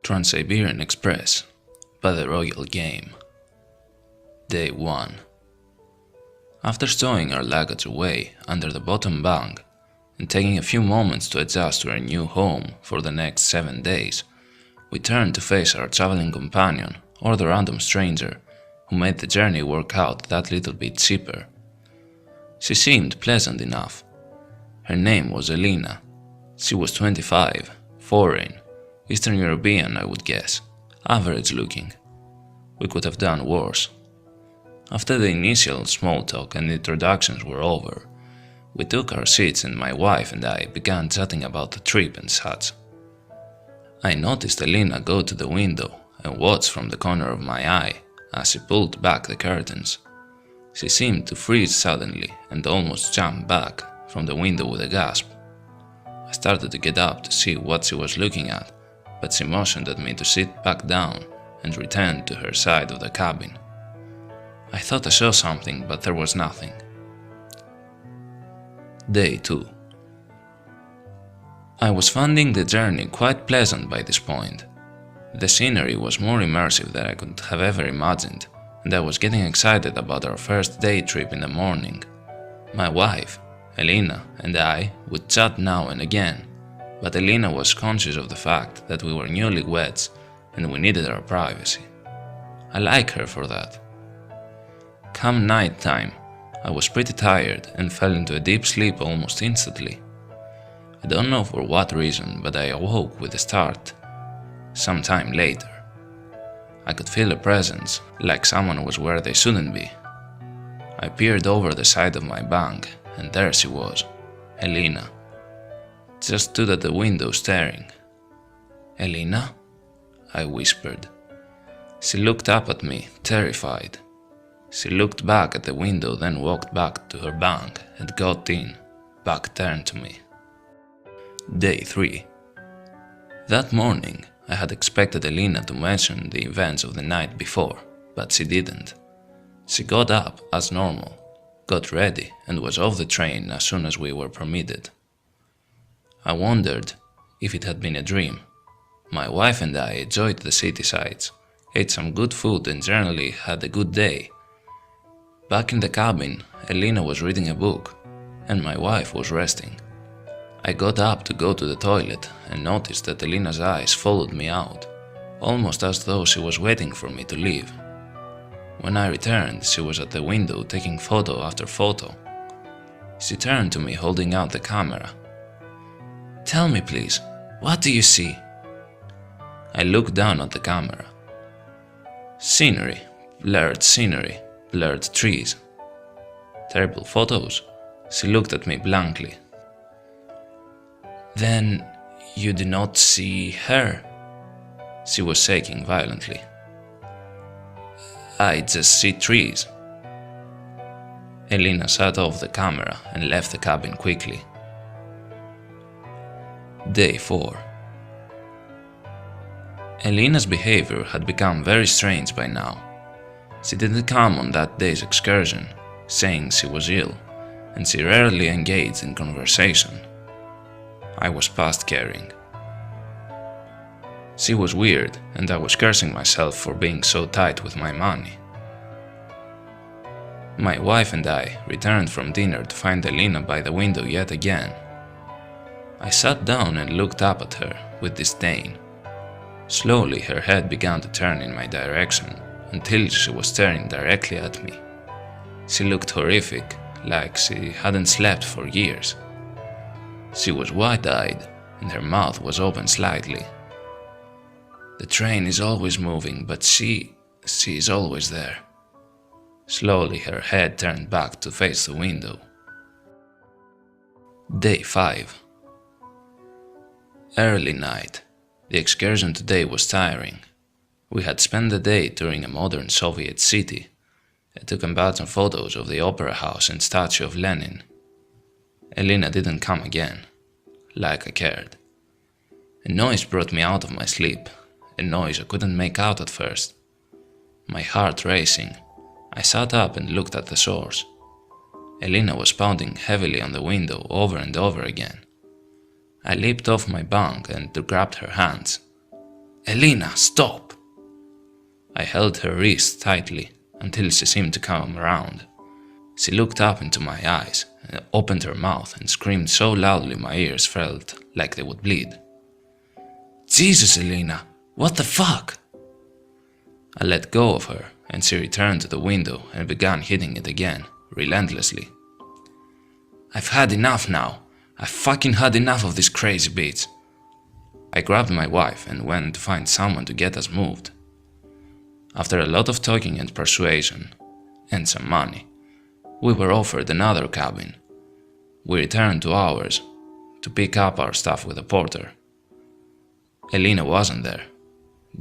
Trans-Siberian Express by the Royal Game. Day 1. After stowing our luggage away under the bottom bunk and taking a few moments to adjust to our new home for the next 7 days, we turned to face our traveling companion or the random stranger who made the journey work out that little bit cheaper. She seemed pleasant enough. Her name was Elena. She was 25, foreign, Eastern European I would guess, average looking. We could have done worse. After the initial small talk and introductions were over, we took our seats and my wife and I began chatting about the trip and such. I noticed Elena go to the window and watch from the corner of my eye as she pulled back the curtains. She seemed to freeze suddenly and almost jump back from the window with a gasp. I started to get up to see what she was looking at, but she motioned at me to sit back down and returned to her side of the cabin. I thought I saw something, but there was nothing. Day 2. I was finding the journey quite pleasant by this point. The scenery was more immersive than I could have ever imagined, and I was getting excited about our first day trip in the morning. My wife, Elena, and I would chat now and again, but Elena was conscious of the fact that we were newlyweds and we needed our privacy. I like her for that. Come night time, I was pretty tired and fell into a deep sleep almost instantly. I don't know for what reason, but I awoke with a start. Some time later, I could feel a presence, like someone was where they shouldn't be. I peered over the side of my bunk, and there she was, Elena. Just stood at the window staring. "Elena?" I whispered. She looked up at me, terrified. She looked back at the window, then walked back to her bunk and got in, back turned to me. Day 3. That morning, I had expected Elena to mention the events of the night before, but she didn't. She got up as normal, got ready and was off the train as soon as we were permitted. I wondered if it had been a dream. My wife and I enjoyed the city sights, ate some good food and generally had a good day. Back in the cabin, Elena was reading a book and my wife was resting. I got up to go to the toilet and noticed that Elena's eyes followed me out, almost as though she was waiting for me to leave. When I returned, she was at the window taking photo after photo. She turned to me holding out the camera. "Tell me please, what do you see?" I looked down at the camera. Scenery, blurred trees. Terrible photos. She looked at me blankly. "Then you do not see her?" She was shaking violently. "I just see trees." Elena shut off the camera and left the cabin quickly. Day 4. Elena's behavior had become very strange by now. She didn't come on that day's excursion, saying she was ill, and she rarely engaged in conversation. I was past caring. She was weird, and I was cursing myself for being so tight with my money. My wife and I returned from dinner to find Elena by the window yet again. I sat down and looked up at her with disdain. Slowly her head began to turn in my direction until she was staring directly at me. She looked horrific, like she hadn't slept for years. She was wide-eyed and her mouth was open slightly. "The train is always moving, but she is always there." Slowly her head turned back to face the window. Day 5. Early night. The excursion today was tiring. We had spent the day touring a modern Soviet city. I took some photos of the opera house and statue of Lenin. Elena didn't come again, like I cared. A noise brought me out of my sleep, a noise I couldn't make out at first. My heart racing, I sat up and looked at the source. Elena was pounding heavily on the window over and over again. I leaped off my bunk and grabbed her hands. Elena, stop! I held her wrist tightly until she seemed to come around. She looked up into my eyes, opened her mouth and screamed so loudly my ears felt like they would bleed. Jesus, Elena, what the fuck? I let go of her and she returned to the window and began hitting it again, relentlessly. I've had enough now. I've fucking had enough of this crazy bitch. I grabbed my wife and went to find someone to get us moved. After a lot of talking and persuasion, and some money, we were offered another cabin. We returned to ours to pick up our stuff with a porter. Elena wasn't there.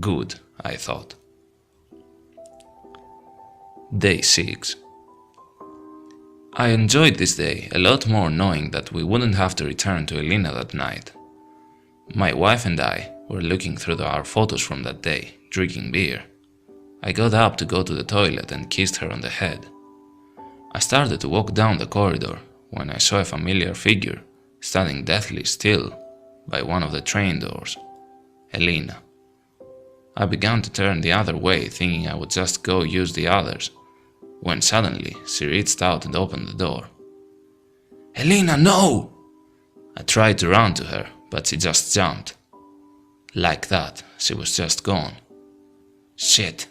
Good, I thought. Day 6. I enjoyed this day a lot more knowing that we wouldn't have to return to Elena that night. My wife and I were looking through our photos from that day, drinking beer. I got up to go to the toilet and kissed her on the head. I started to walk down the corridor when I saw a familiar figure standing deathly still by one of the train doors. Elena. I began to turn the other way, thinking I would just go use the others, when suddenly she reached out and opened the door. Elena, no! I tried to run to her, but she just jumped. Like that, she was just gone. Shit.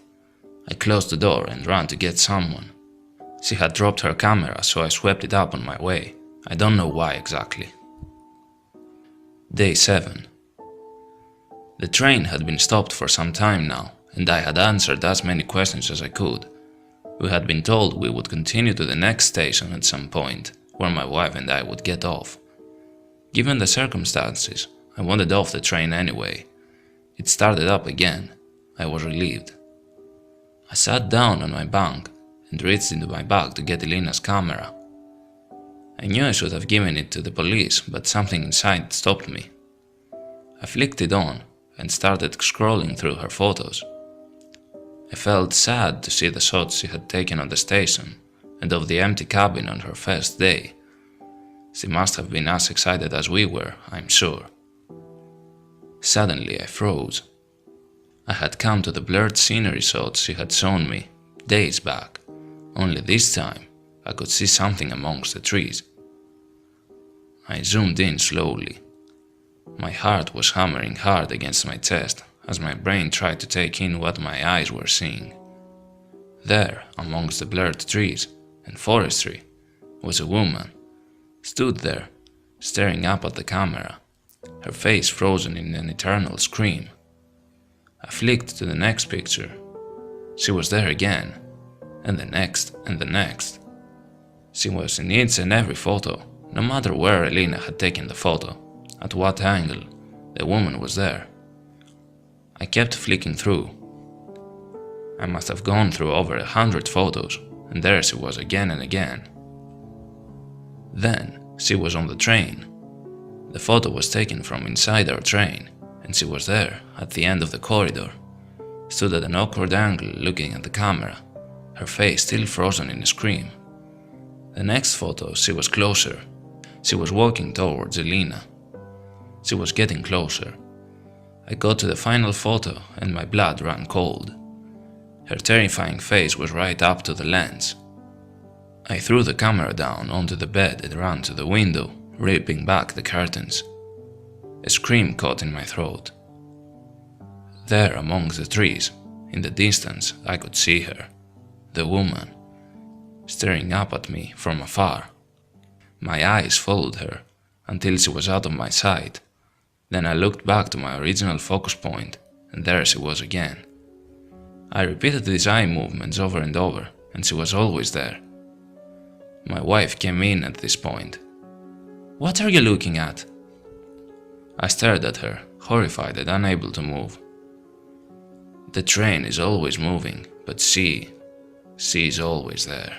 I closed the door and ran to get someone. She had dropped her camera, so I swept it up on my way. I don't know why exactly. Day 7. The train had been stopped for some time now, and I had answered as many questions as I could. We had been told we would continue to the next station at some point, where my wife and I would get off. Given the circumstances, I wanted off the train anyway. It started up again. I was relieved. I sat down on my bunk and reached into my bag to get Elena's camera. I knew I should have given it to the police, but something inside stopped me. I flicked it on and started scrolling through her photos. I felt sad to see the shots she had taken on the station and of the empty cabin on her first day. She must have been as excited as we were, I'm sure. Suddenly I froze. I had come to the blurred scenery shots she had shown me days back, only this time I could see something amongst the trees. I zoomed in slowly. My heart was hammering hard against my chest as my brain tried to take in what my eyes were seeing. There, amongst the blurred trees and forestry, was a woman, stood there, staring up at the camera, her face frozen in an eternal scream. I flicked to the next picture. She was there again, and the next and the next. She was in each and every photo, no matter where Elena had taken the photo, at what angle, the woman was there. I kept flicking through. I must have gone through over 100 photos, and there she was again and again. Then she was on the train. The photo was taken from inside our train, and she was there at the end of the corridor, stood at an awkward angle looking at the camera, her face still frozen in a scream. The next photo she was closer. She was walking towards Elena. She was getting closer. I got to the final photo and my blood ran cold. Her terrifying face was right up to the lens. I threw the camera down onto the bed and ran to the window, ripping back the curtains. A scream caught in my throat. There amongst the trees, in the distance, I could see her, the woman, staring up at me from afar. My eyes followed her until she was out of my sight. Then I looked back to my original focus point, and there she was again. I repeated these eye movements over and over, and she was always there. My wife came in at this point. "What are you looking at?" I stared at her, horrified and unable to move. The train is always moving, but she is always there.